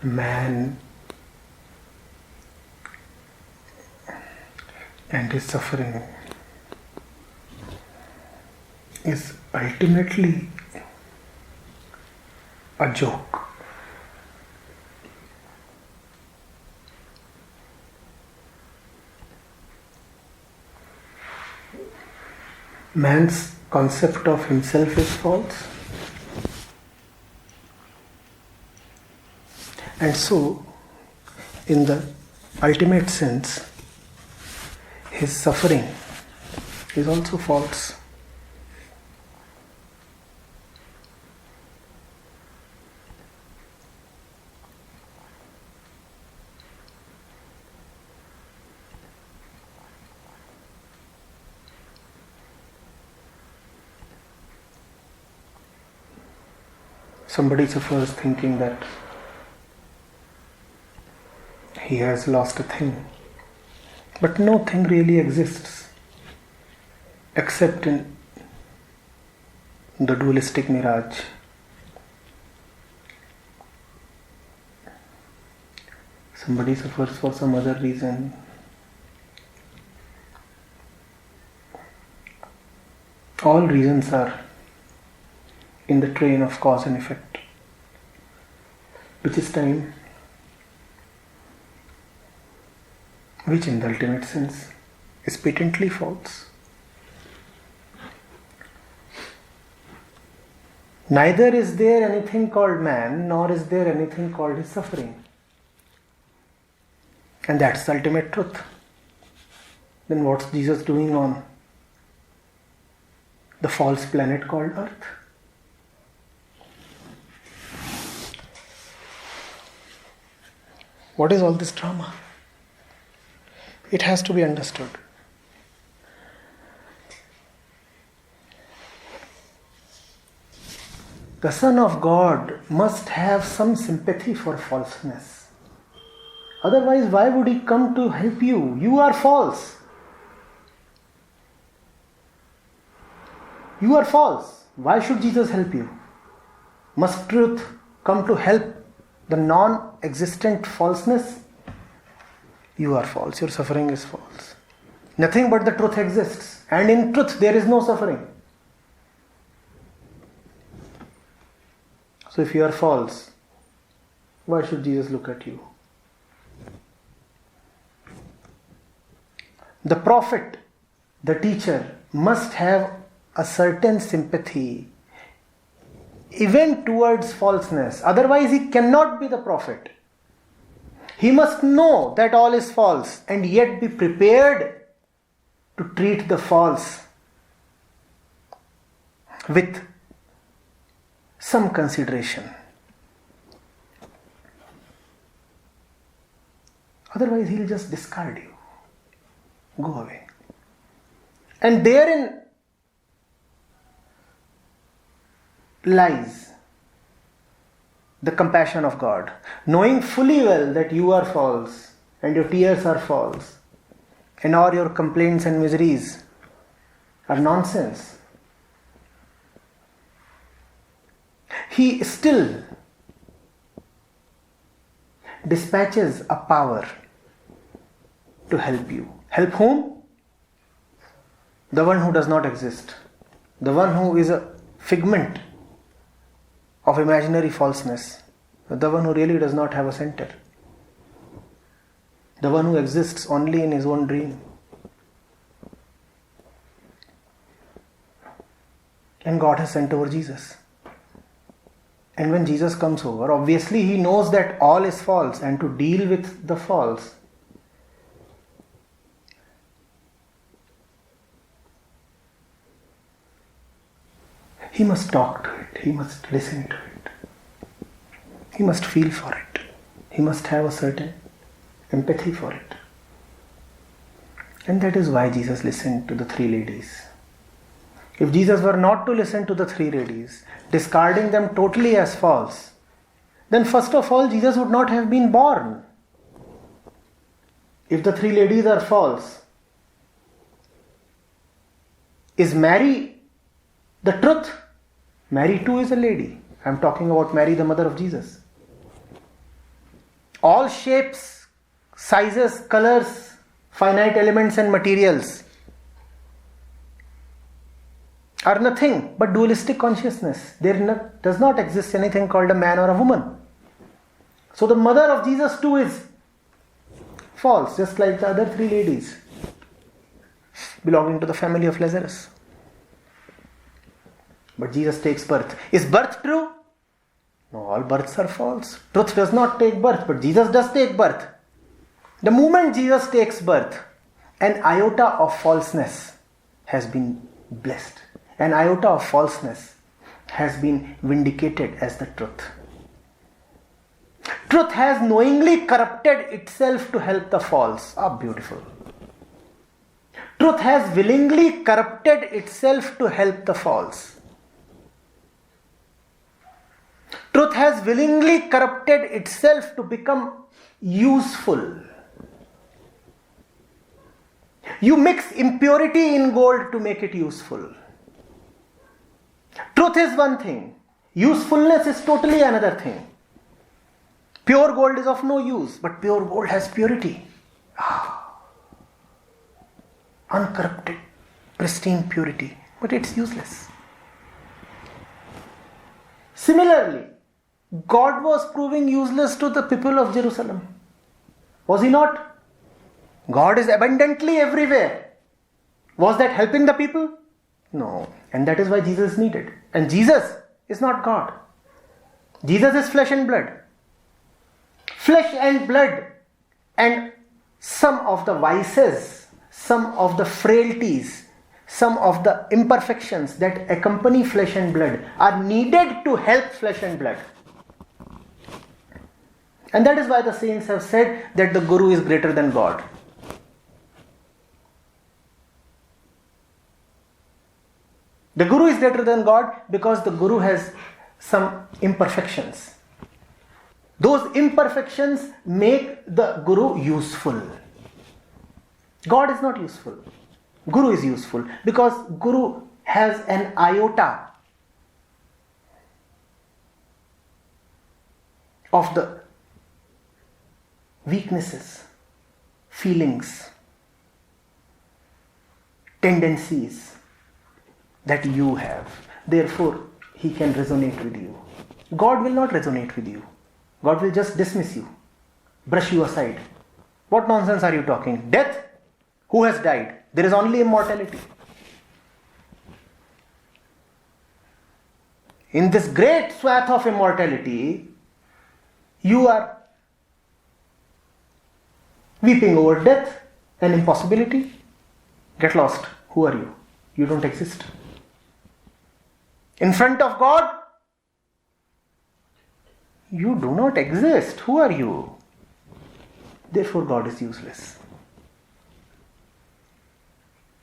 man and his suffering is ultimately a joke. Man's concept of himself is false. And so, in the ultimate sense, his suffering is also false. Somebody suffers thinking that he has lost a thing. But no thing really exists except in the dualistic mirage. Somebody suffers for some other reason. All reasons are in the train of cause and effect, which is time, which in the ultimate sense is patently false. Neither is there anything called man, nor is there anything called his suffering. And that's the ultimate truth. Then what's Jesus doing on the false planet called Earth? What is all this drama? It has to be understood. The Son of God must have some sympathy for falseness. Otherwise, why would he come to help you? You are false. You are false. Why should Jesus help you? Must truth come to help the non-existent falseness? You are false. Your suffering is false. Nothing but the truth exists. And in truth there is no suffering. So if you are false, why should Jesus look at you? The prophet, the teacher, must have a certain sympathy even towards falseness. Otherwise he cannot be the prophet. He must know that all is false and yet be prepared to treat the false with some consideration. Otherwise he'll just discard you. Go away. And therein lies the compassion of God. Knowing fully well that you are false and your tears are false and all your complaints and miseries are nonsense, he still dispatches a power to help you. Help whom? The one who does not exist. The one who is a figment of imaginary falseness. The one who really does not have a center. The one who exists only in his own dream. And God has sent over Jesus. And when Jesus comes over, obviously he knows that all is false, and to deal with the false, he must talk to it, he must listen to it, he must feel for it, he must have a certain empathy for it. And that is why Jesus listened to the three ladies. If Jesus were not to listen to the three ladies, discarding them totally as false, then first of all Jesus would not have been born. If the three ladies are false, is Mary the truth? Mary too is a lady. I am talking about Mary, the mother of Jesus. All shapes, sizes, colors, finite elements and materials are nothing but dualistic consciousness. There does not exist anything called a man or a woman. So the mother of Jesus too is false, just like the other three ladies belonging to the family of Lazarus. But Jesus takes birth. Is birth true? No, all births are false. Truth does not take birth, but Jesus does take birth. The moment Jesus takes birth, an iota of falseness has been blessed. An iota of falseness has been vindicated as the truth. Truth has knowingly corrupted itself to help the false. Ah, beautiful. Truth has willingly corrupted itself to help the false. Truth has willingly corrupted itself to become useful. You mix impurity in gold to make it useful. Truth is one thing. Usefulness is totally another thing. Pure gold is of no use, but pure gold has purity. Uncorrupted, pristine purity, but it's useless. Similarly, God was proving useless to the people of Jerusalem. Was he not? God is abundantly everywhere. Was that helping the people? No. And that is why Jesus is needed. And Jesus is not God. Jesus is flesh and blood. Flesh and blood and some of the vices, some of the frailties, some of the imperfections that accompany flesh and blood are needed to help flesh and blood. And that is why the saints have said that the Guru is greater than God. The Guru is greater than God because the Guru has some imperfections. Those imperfections make the Guru useful. God is not useful. Guru is useful because Guru has an iota of the weaknesses, feelings, tendencies that you have. Therefore, he can resonate with you. God will not resonate with you. God will just dismiss you, brush you aside. What nonsense are you talking? Death? Who has died? There is only immortality. In this great swath of immortality, you are weeping over death and impossibility. Get lost. Who are you? You don't exist. In front of God, you do not exist. Who are you? Therefore, God is useless.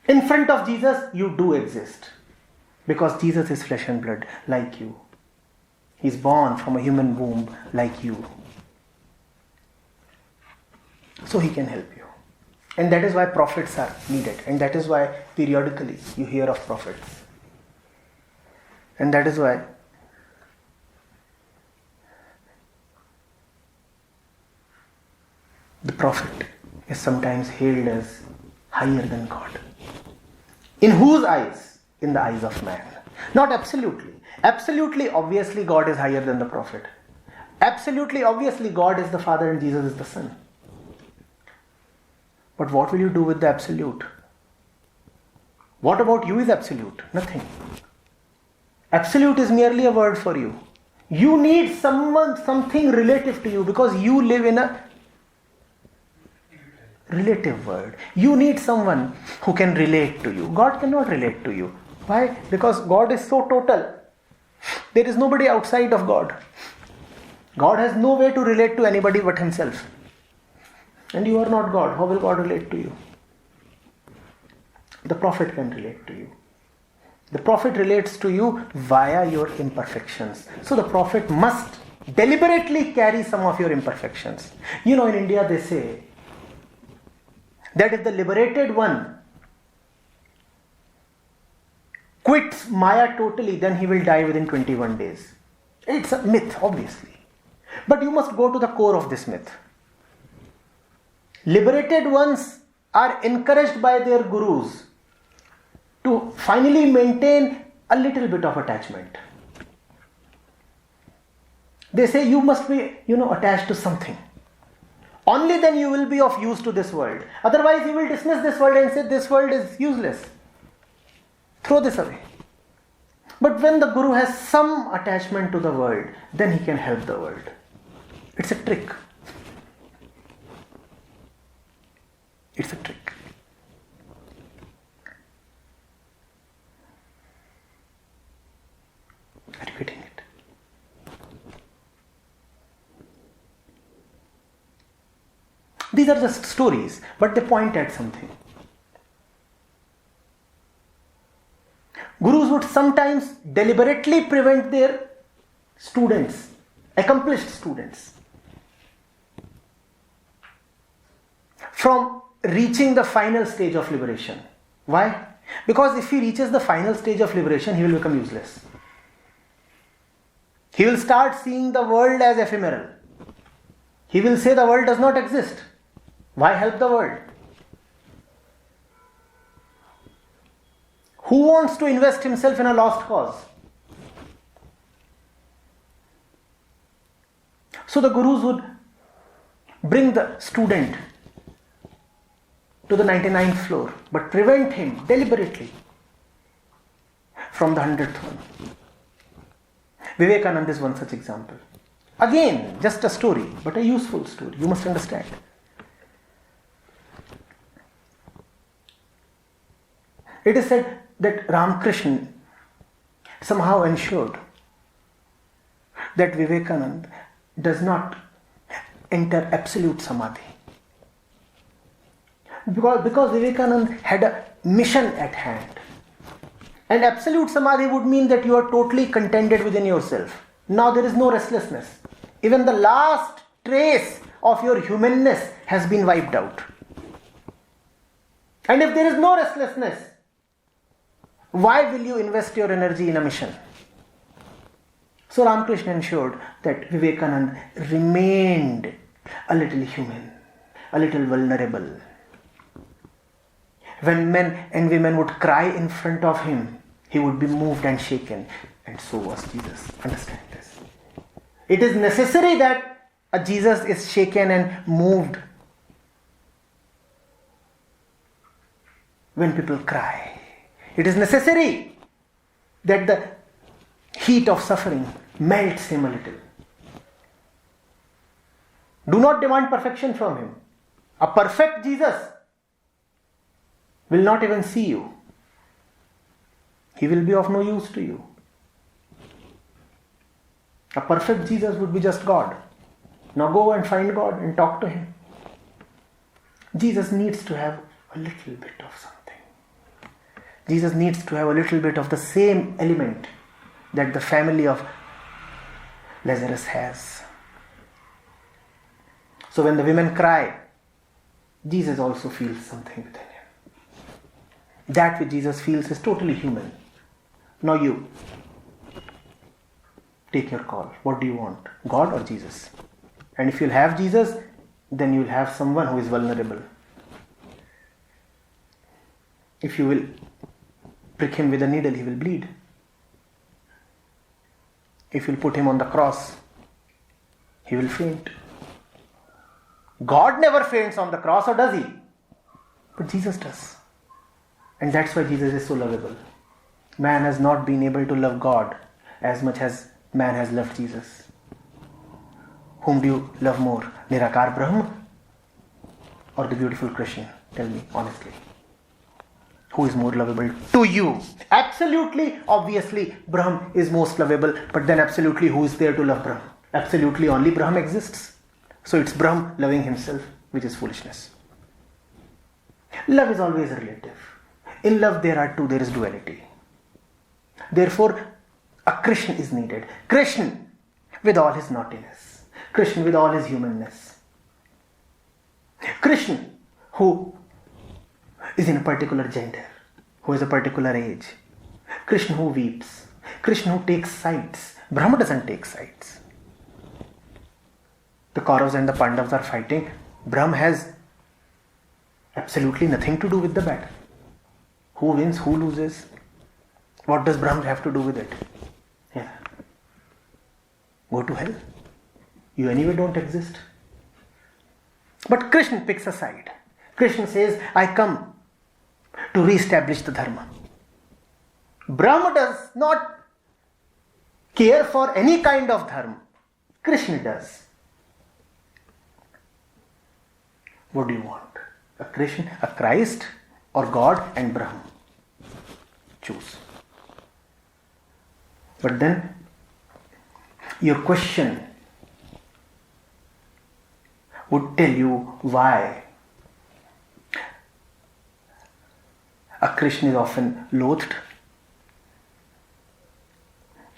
In front of Jesus, you do exist. Because Jesus is flesh and blood, like you. He is born from a human womb, like you. So he can help you. And that is why prophets are needed. And that is why periodically you hear of prophets. And that is why the prophet is sometimes hailed as higher than God. In whose eyes? In the eyes of man. Not absolutely. Absolutely, obviously, God is higher than the prophet. Absolutely, obviously, God is the Father and Jesus is the Son. But what will you do with the absolute? What about you is absolute? Nothing. Absolute is merely a word for you. You need something relative to you because you live in a relative world. You need someone who can relate to you. God cannot relate to you. Why? Because God is so total. There is nobody outside of God. God has no way to relate to anybody but himself. And you are not God. How will God relate to you? The prophet can relate to you. The prophet relates to you via your imperfections. So the prophet must deliberately carry some of your imperfections. You know, in India they say that if the liberated one quits Maya totally, then he will die within 21 days. It's a myth, obviously. But you must go to the core of this myth. Liberated ones are encouraged by their gurus to finally maintain a little bit of attachment. They say you must be, attached to something. Only then you will be of use to this world. Otherwise you will dismiss this world and say this world is useless. Throw this away. But when the guru has some attachment to the world, then he can help the world. It's a trick. It's a trick. Are you getting it? These are just stories, but they point at something. Gurus would sometimes deliberately prevent their students, accomplished students, from reaching the final stage of liberation. Why? Because if he reaches the final stage of liberation, he will become useless. He will start seeing the world as ephemeral. He will say the world does not exist. Why help the world? Who wants to invest himself in a lost cause? So the gurus would bring the student to the 99th floor, but prevent him deliberately from the 100th one. Vivekananda is one such example. Again, just a story, but a useful story. You must understand. It is said that Ramakrishna somehow ensured that Vivekananda does not enter absolute samadhi. Because Vivekananda had a mission at hand. And absolute samadhi would mean that you are totally contented within yourself. Now there is no restlessness. Even the last trace of your humanness has been wiped out. And if there is no restlessness, why will you invest your energy in a mission? So Ramakrishna ensured that Vivekananda remained a little human, a little vulnerable. When men and women would cry in front of him, he would be moved and shaken. And so was Jesus. Understand this. It is necessary that a Jesus is shaken and moved when people cry. It is necessary that the heat of suffering melts him a little. Do not demand perfection from him. A perfect Jesus will not even see you. He will be of no use to you. A perfect Jesus would be just God. Now go and find God and talk to him. Jesus needs to have a little bit of something. Jesus needs to have a little bit of the same element that the family of Lazarus has. So when the women cry, Jesus also feels something within him. That which Jesus feels is totally human. Now you take your call. What do you want? God or Jesus? And if you'll have Jesus, then you'll have someone who is vulnerable. If you will prick him with a needle, he will bleed. If you'll put him on the cross, he will faint. God never faints on the cross, or does he? But Jesus does. And that's why Jesus is so lovable. Man has not been able to love God as much as man has loved Jesus. Whom do you love more? Nirakar Brahma or the beautiful Krishna? Tell me honestly. Who is more lovable to you? Absolutely, obviously, Brahm is most lovable. But then absolutely, who is there to love Brahm? Absolutely, only Brahm exists. So it's Brahm loving himself, which is foolishness. Love is always relative. In love there is duality. Therefore, a Krishna is needed. Krishna with all his naughtiness. Krishna with all his humanness. Krishna who is in a particular gender, who is a particular age. Krishna who weeps. Krishna who takes sides. Brahma doesn't take sides. The Kauravas and the Pandavas are fighting. Brahma has Absolutely nothing to do with the battle. Who wins, who loses? What does Brahma have to do with it? Yeah. Go to hell. You anyway don't exist. But Krishna picks a side. Krishna says, I come to re-establish the dharma. Brahma does not care for any kind of dharma. Krishna does. What do you want? A Krishna, a Christ, or God and Brahma? Choose. But then your question would tell you why a Krishna is often loathed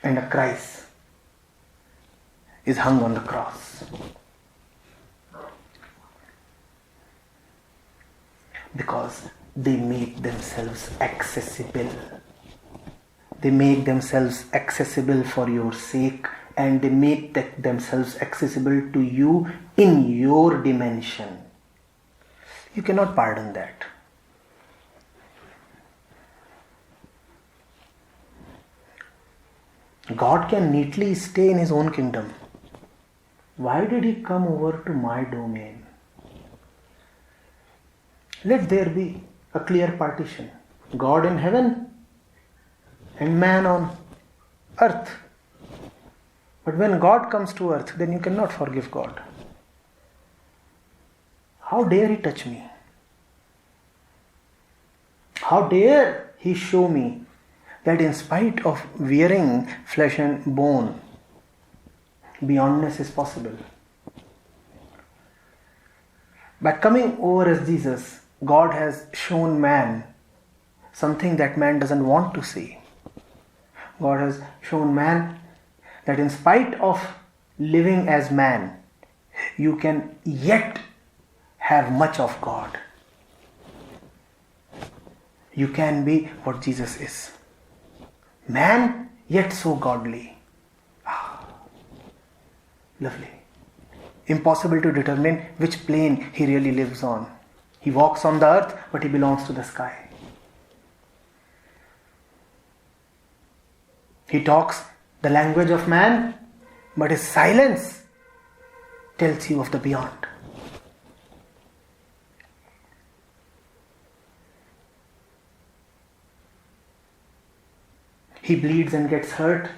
and a Christ is hung on the cross. Because they make themselves accessible. They make themselves accessible for your sake, and they make themselves accessible to you in your dimension. You cannot pardon that. God can neatly stay in his own kingdom. Why did he come over to my domain? Let there be a clear partition. God in heaven and man on earth. But when God comes to earth, then you cannot forgive God. How dare he touch me? How dare he show me that in spite of wearing flesh and bone, beyondness is possible. By coming over as Jesus, God has shown man something that man doesn't want to see. God has shown man that in spite of living as man, you can yet have much of God. You can be what Jesus is. Man, yet so godly. Lovely. Impossible to determine which plane he really lives on. He walks on the earth, but he belongs to the sky. He talks the language of man, but his silence tells you of the beyond. He bleeds and gets hurt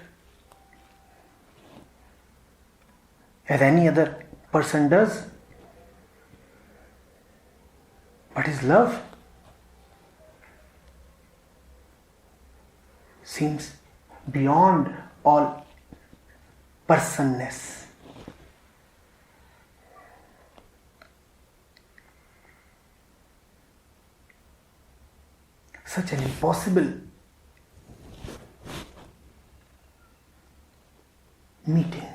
as any other person does. But his love seems beyond all personness. Such an impossible meeting.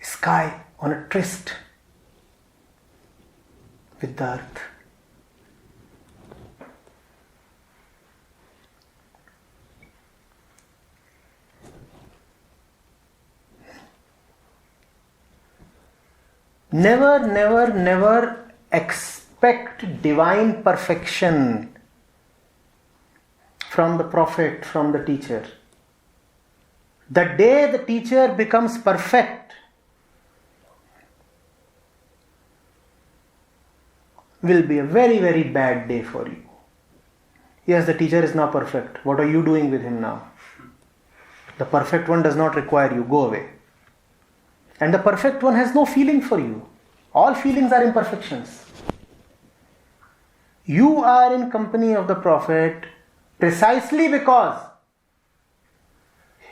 Sky on a tryst with the earth. Never expect divine perfection from the prophet, from the teacher. The day the teacher becomes perfect will be a very bad day for you. Yes, the teacher is now perfect. What are you doing with him now? The perfect one does not require you. Go away. And the perfect one has no feeling for you. All feelings are imperfections. You are in company of the prophet precisely because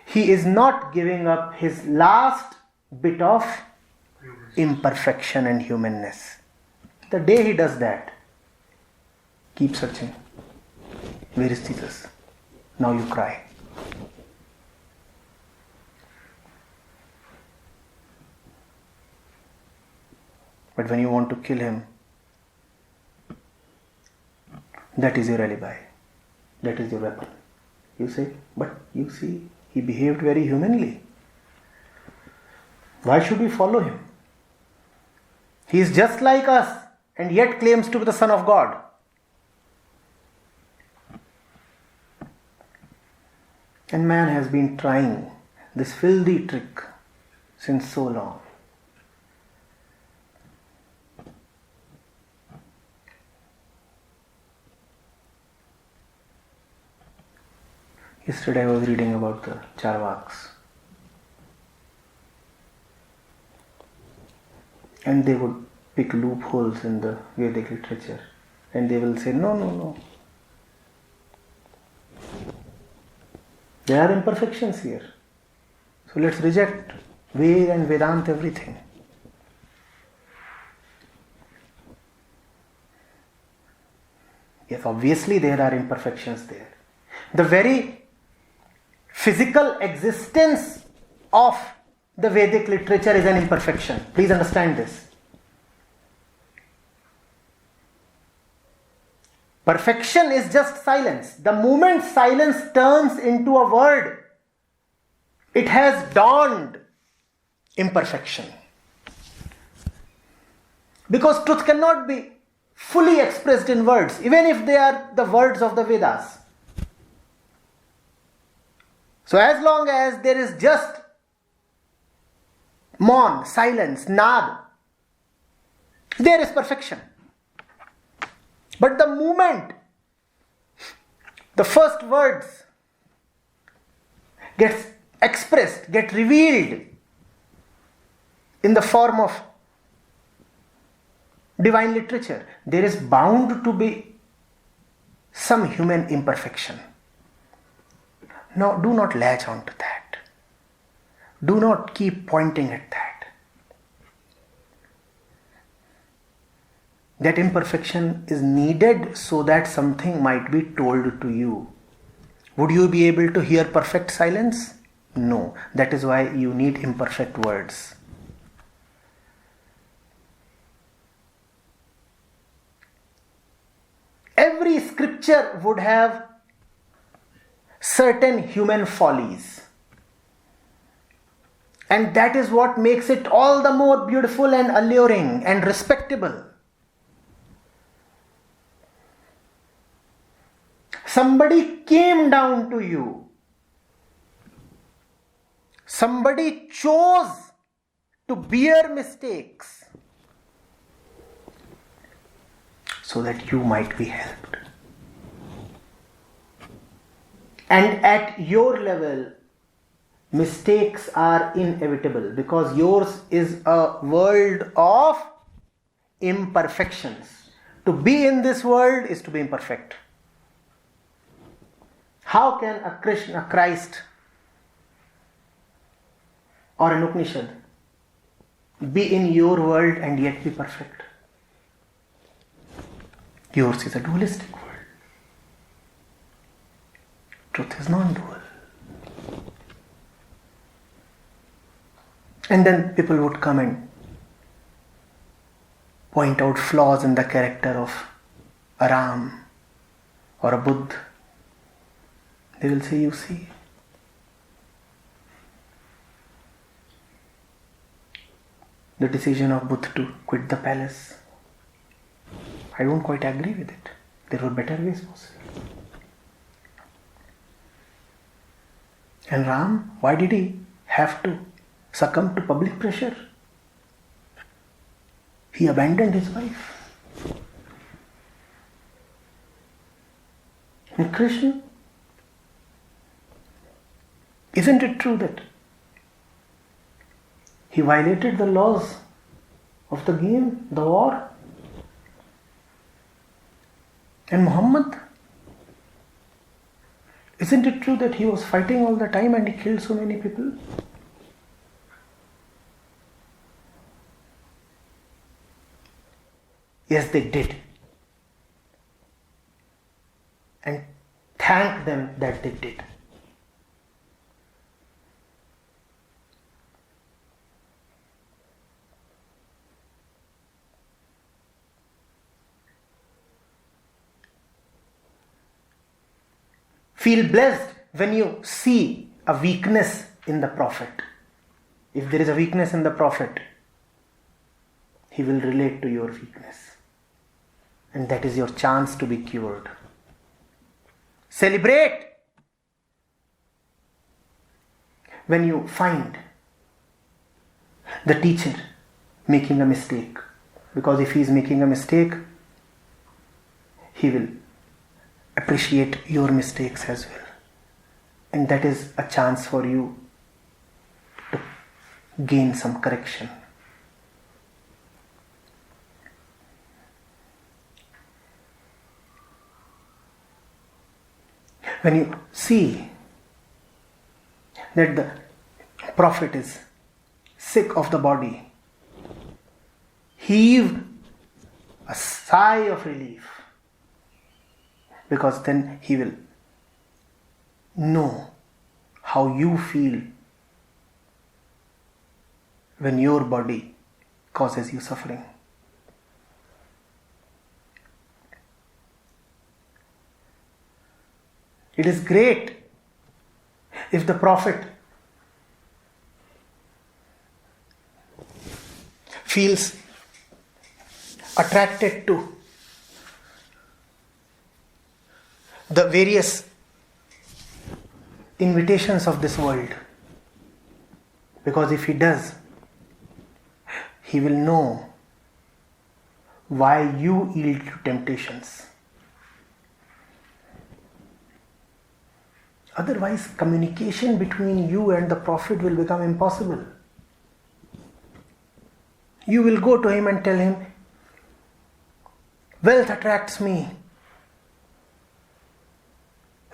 he is not giving up his last bit of imperfection and humanness. The day he does that, keep searching. Where is Jesus? Now you cry. But when you want to kill him, that is your alibi. That is your weapon. You say, but you see, he behaved very humanly. Why should we follow him? He is just like us and yet claims to be the Son of God. And man has been trying this filthy trick since so long. Yesterday I was reading about the Charvaks. And they would pick loopholes in the Vedic literature. And they will say, no. There are imperfections here. So let's reject Ved and Vedanta, everything. Yes, obviously there are imperfections there. The very physical existence of the Vedic literature is an imperfection. Please understand this. Perfection is just silence. The moment silence turns into a word, it has dawned imperfection. Because truth cannot be fully expressed in words, even if they are the words of the Vedas. So as long as there is just Maun, silence, nad, there is perfection. But the moment the first words gets expressed, get revealed in the form of divine literature, there is bound to be some human imperfection. Now, do not latch on to that. Do not keep pointing at that. That imperfection is needed so that something might be told to you. Would you be able to hear perfect silence? No. That is why you need imperfect words. Every scripture would have certain human follies. And that is what makes it all the more beautiful and alluring and respectable. Somebody came down to you. Somebody chose to bear mistakes so that you might be helped. And at your level, mistakes are inevitable because yours is a world of imperfections. To be in this world is to be imperfect. How can a Krishna, a Christ, or an Upanishad be in your world and yet be perfect? Yours is a dualistic world. Truth is non-dual. And then people would come and point out flaws in the character of a Ram or a Buddha. They will say, you see, the decision of Buddha to quit the palace, I don't quite agree with it. There were better ways possible. And Ram, why did he have to succumb to public pressure? He abandoned his wife. And Krishna, isn't it true that he violated the laws of the game, the war? And Muhammad, isn't it true that he was fighting all the time and he killed so many people? Yes, they did. And thank them that they did. Feel blessed when you see a weakness in the prophet. If there is a weakness in the Prophet, he will relate to your weakness. And that is your chance to be cured. Celebrate when you find the teacher making a mistake. Because if he is making a mistake, he will appreciate your mistakes as well. And that is a chance for you to gain some correction. When you see that the Prophet is sick of the body, heave a sigh of relief, because then he will know how you feel when your body causes you suffering. It is great if the Prophet feels attracted to the various invitations of this world. Because if he does, he will know why you yield to temptations. Otherwise, communication between you and the Prophet will become impossible. You will go to him and tell him, wealth attracts me,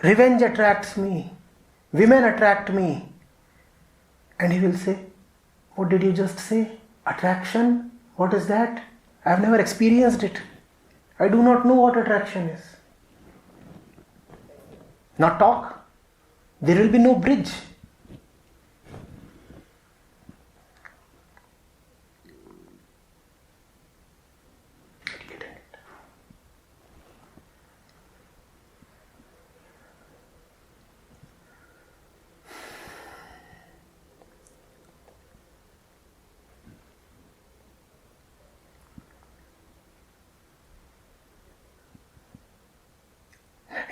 revenge attracts me, women attract me. And he will say, what did you just say? Attraction? What is that? I have never experienced it. I do not know what attraction is. Not talk. There will be no bridge.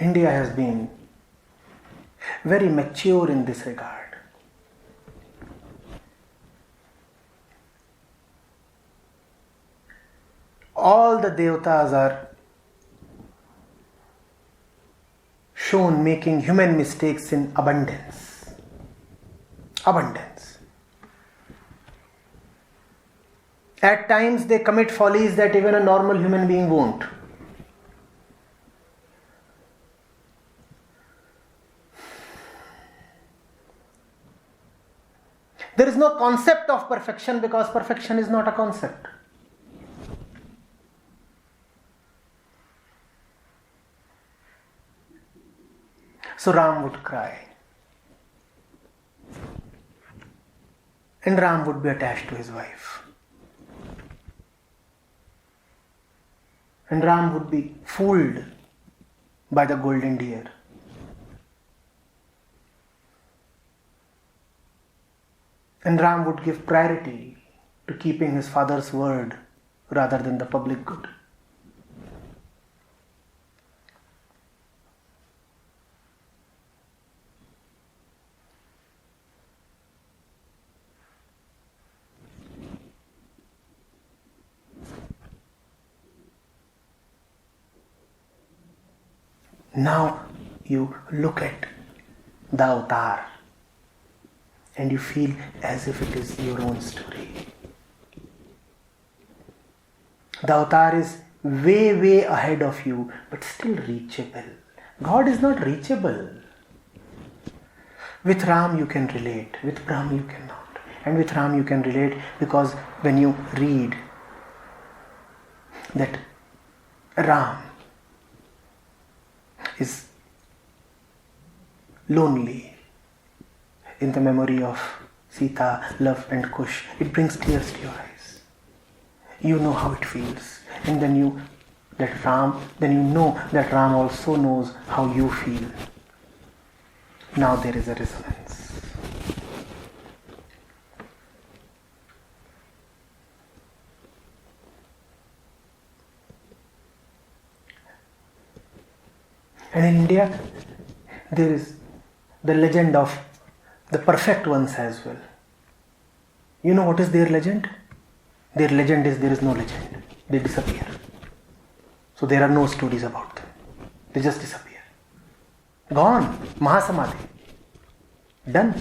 India has been very mature in this regard. All the devatas are shown making human mistakes in abundance. Abundance. At times they commit follies that even a normal human being won't. There is no concept of perfection because perfection is not a concept. So Ram would cry. And Ram would be attached to his wife. And Ram would be fooled by the golden deer. And Ram would give priority to keeping his father's word rather than the public good. Now you look at the avatar and you feel as if it is your own story. The avatar is way, way ahead of you, but still reachable. God is not reachable. With Ram you can relate, with Brahm you cannot. And with Ram you can relate because when you read that Ram is lonely in the memory of Sita, love and Kush, it brings tears to your eyes. You know how it feels. And then you know that Ram also knows how you feel. Now there is a resonance. And in India, there is the legend of the perfect ones as well. You know what is their legend? Their legend is there is no legend. They disappear. So there are no stories about them. They just disappear. Gone. Mahasamadhi. Done.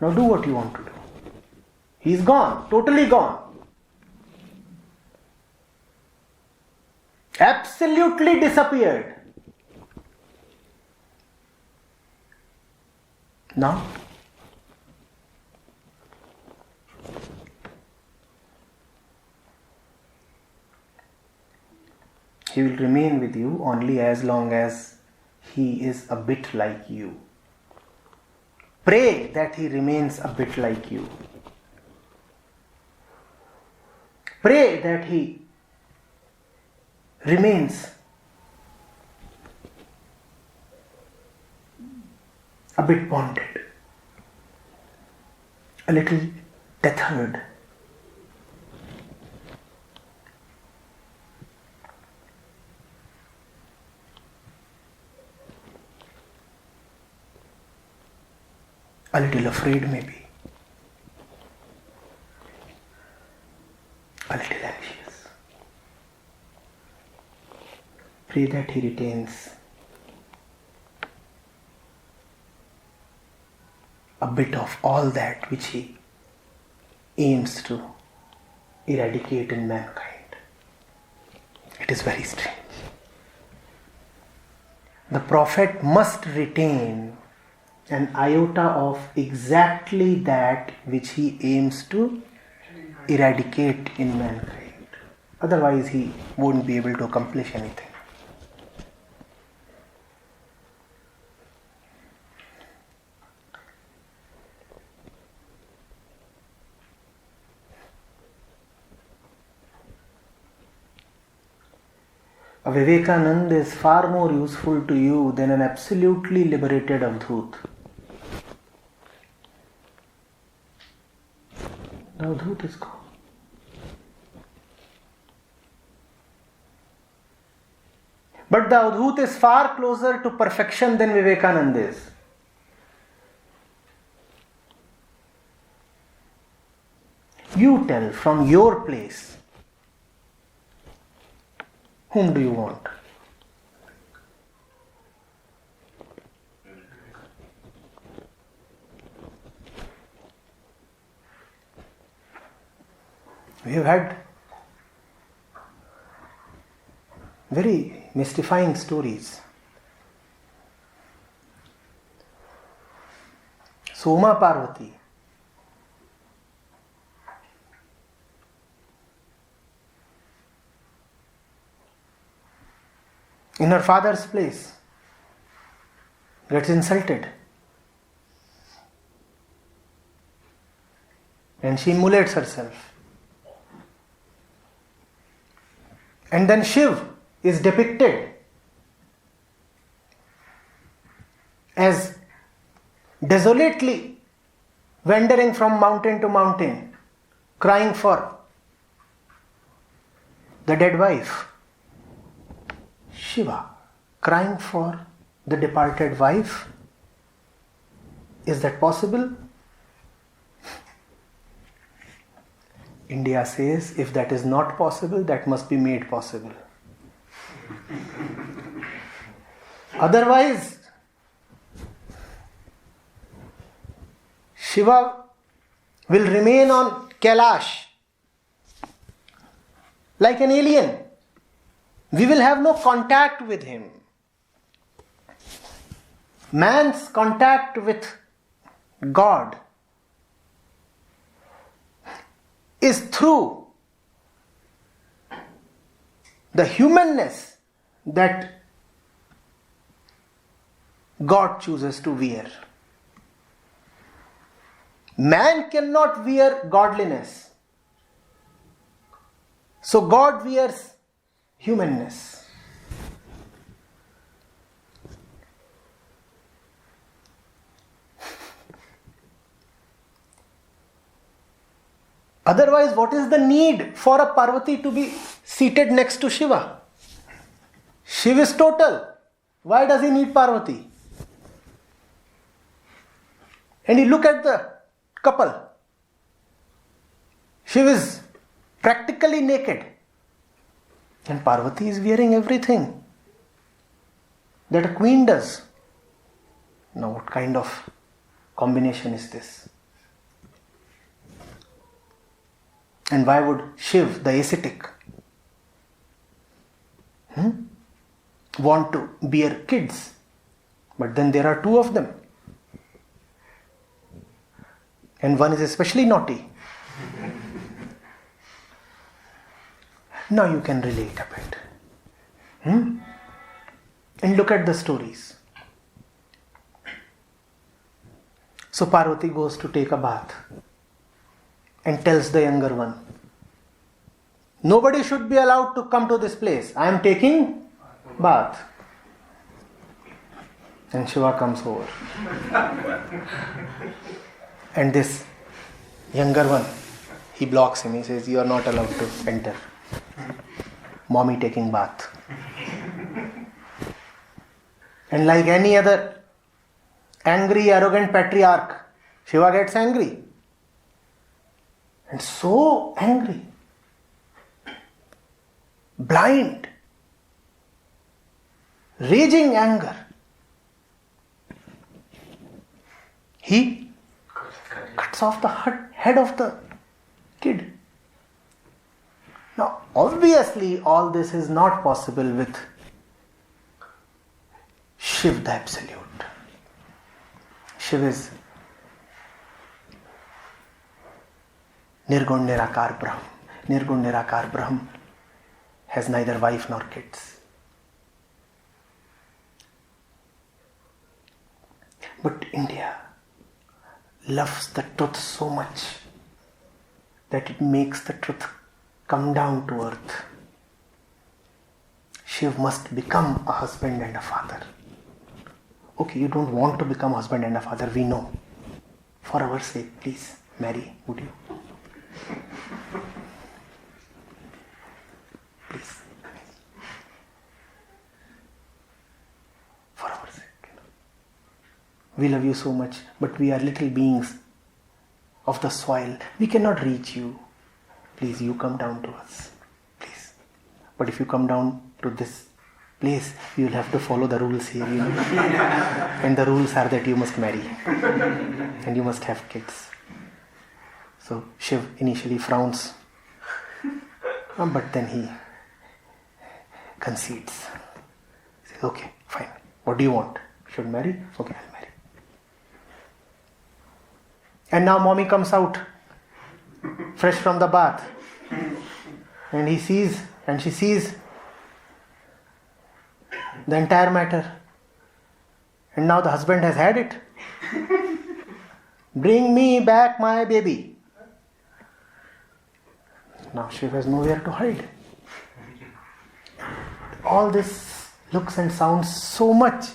Now do what you want to do. He's gone. Totally gone. Absolutely disappeared. Now, he will remain with you only as long as he is a bit like you. Pray that he remains a bit like you. Pray that he remains a bit bonded, a little tethered. A little afraid maybe. A little anxious. Pray that he retains a bit of all that which he aims to eradicate in mankind. It is very strange. The prophet must retain an iota of exactly that which he aims to eradicate in mankind. Otherwise, he won't be able to accomplish anything. A Vivekananda is far more useful to you than an absolutely liberated Advait. The Advait is gone. But the Advait is far closer to perfection than Vivekananda is. You tell from your place. Whom do you want? We have had very mystifying stories. Soma Parvati, in her father's place, gets insulted. And she immolates herself. And then Shiv is depicted as desolately wandering from mountain to mountain, crying for the dead wife. Shiva crying for the departed wife. Is that possible? India says if that is not possible, that must be made possible. Otherwise, Shiva will remain on Kailash like an alien. We will have no contact with him. Man's contact with God is through the humanness that God chooses to wear. Man cannot wear godliness. So God wears humanness. Otherwise, what is the need for a Parvati to be seated next to Shiva? Shiva is total. Why does he need Parvati? And you look at the couple. Shiva is practically naked. And Parvati is wearing everything that a queen does. Now what kind of combination is this? And why would Shiv, the ascetic, want to bear kids? But then there are two of them. And one is especially naughty. Now you can relate a bit. And look at the stories. So Parvati goes to take a bath and tells the younger one, nobody should be allowed to come to this place. I am taking bath. And Shiva comes over. And this younger one, he blocks him. He says, you are not allowed to enter. Mommy taking bath. And like any other angry, arrogant patriarch, Shiva gets angry. And so angry. Blind. Raging anger. He cuts off the head of the kid. Now, obviously, all this is not possible with Shiv the Absolute. Shiv is Nirgun Nirakar Brahm. Nirgun Nirakar Brahm has neither wife nor kids. But India loves the truth so much that it makes the truth come down to earth. Shiv must become a husband and a father. Okay, you don't want to become husband and a father, we know. For our sake, please marry, would you? Please. For our sake. We love you so much, but we are little beings of the soil. We cannot reach you. Please, you come down to us. Please. But if you come down to this place, you will have to follow the rules here, you know. And the rules are that you must marry. And you must have kids. So Shiv initially frowns. But then he concedes. He says, okay, fine. What do you want? Should marry? Okay, I'll marry. And now mommy comes out, fresh from the bath. And he sees, and she sees the entire matter. And now the husband has had it. Bring me back my baby. Now Shiv has nowhere to hide. All this looks and sounds so much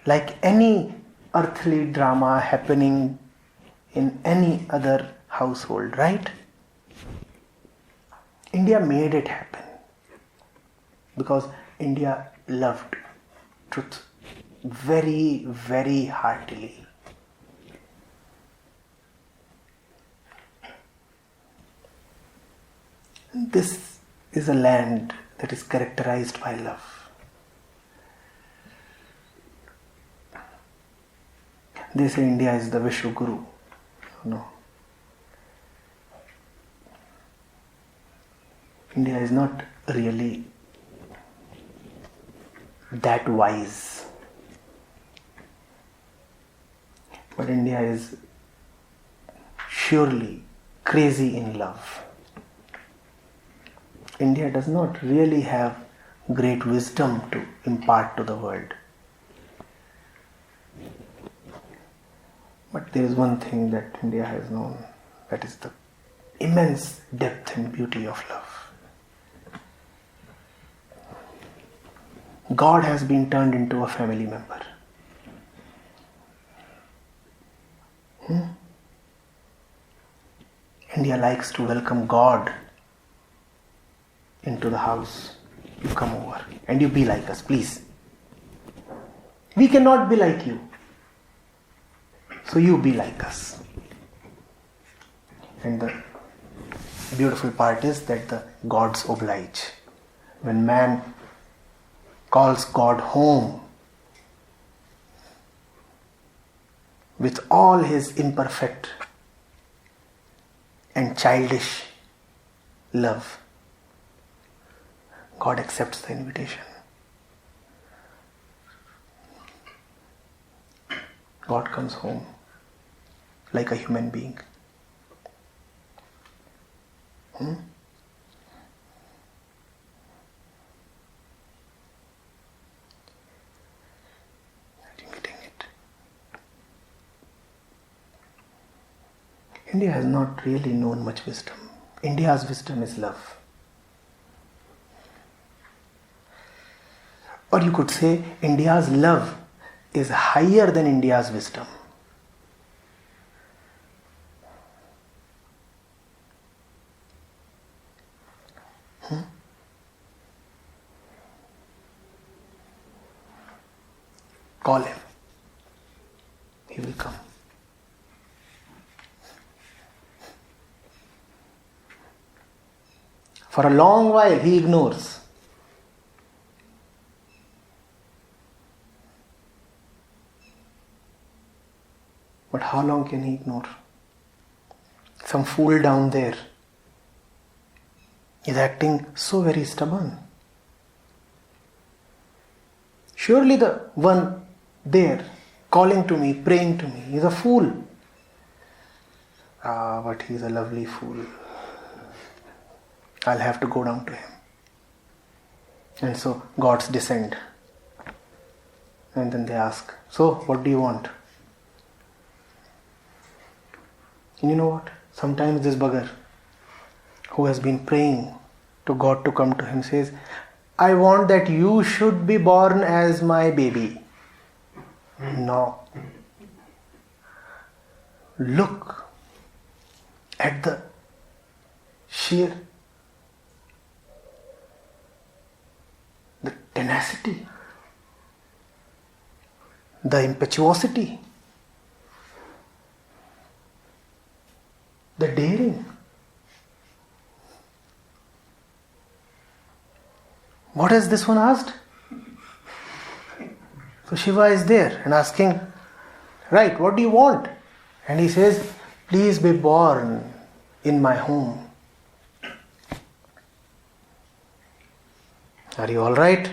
like any earthly drama happening in any other household, right? India made it happen because India loved truth very, very heartily. This is a land that is characterized by love. They say India is the Vishwa Guru. No. India is not really that wise. But India is surely crazy in love. India does not really have great wisdom to impart to the world. But there is one thing that India has known, that is the immense depth and beauty of love. God has been turned into a family member. India likes to welcome God into the house. You come over and you be like us, please. We cannot be like you. So you be like us. And the beautiful part is that the gods oblige. When man calls God home with all his imperfect and childish love, God accepts the invitation. God comes home like a human being. Are you getting it? India has not really known much wisdom. India's wisdom is love. Or you could say India's love is higher than India's wisdom. Call him. He will come. For a long while he ignores. But how long can he ignore? Some fool down there is acting so very stubborn. Surely the one there calling to me, praying to me, is a fool. But he is a lovely fool. I'll have to go down to him. And so gods descend. And then they ask, so what do you want? And you know what? Sometimes this bugger who has been praying to God to come to him says, I want that you should be born as my baby. No. Look at the sheer, the tenacity, the impetuosity, the daring. What has this one asked? So Shiva is there and asking, right, what do you want? And he says, please be born in my home. Are you all right?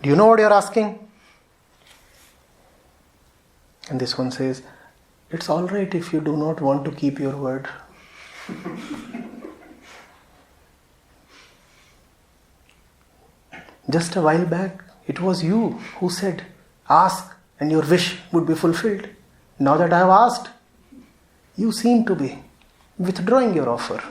Do you know what you're asking? And this one says, it's all right if you do not want to keep your word. Just a while back, it was you who said, ask and your wish would be fulfilled. Now that I have asked, you seem to be withdrawing your offer.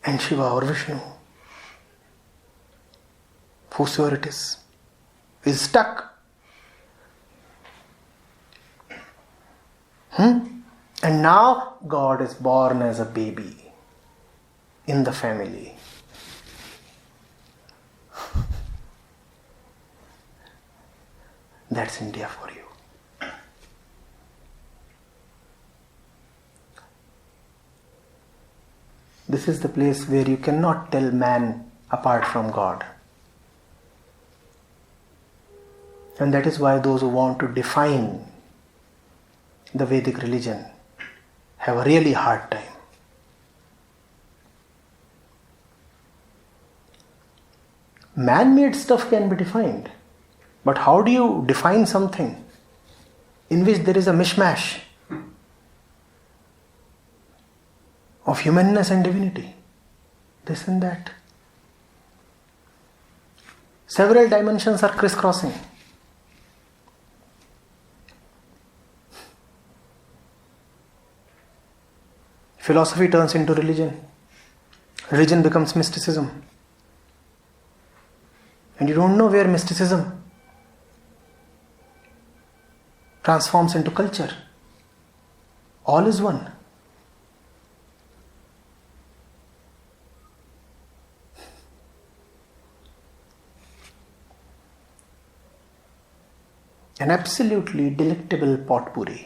And Shiva or Vishnu, whosoever it is stuck. And now God is born as a baby in the family. That's India for you. This is the place where you cannot tell man apart from God. And that is why those who want to define the Vedic religion have a really hard time. Man-made stuff can be defined, but how do you define something in which there is a mishmash of humanness and divinity? This and that. Several dimensions are crisscrossing. Philosophy turns into religion. Religion becomes mysticism. And you don't know where mysticism transforms into culture. All is one. an absolutely delectable potpourri.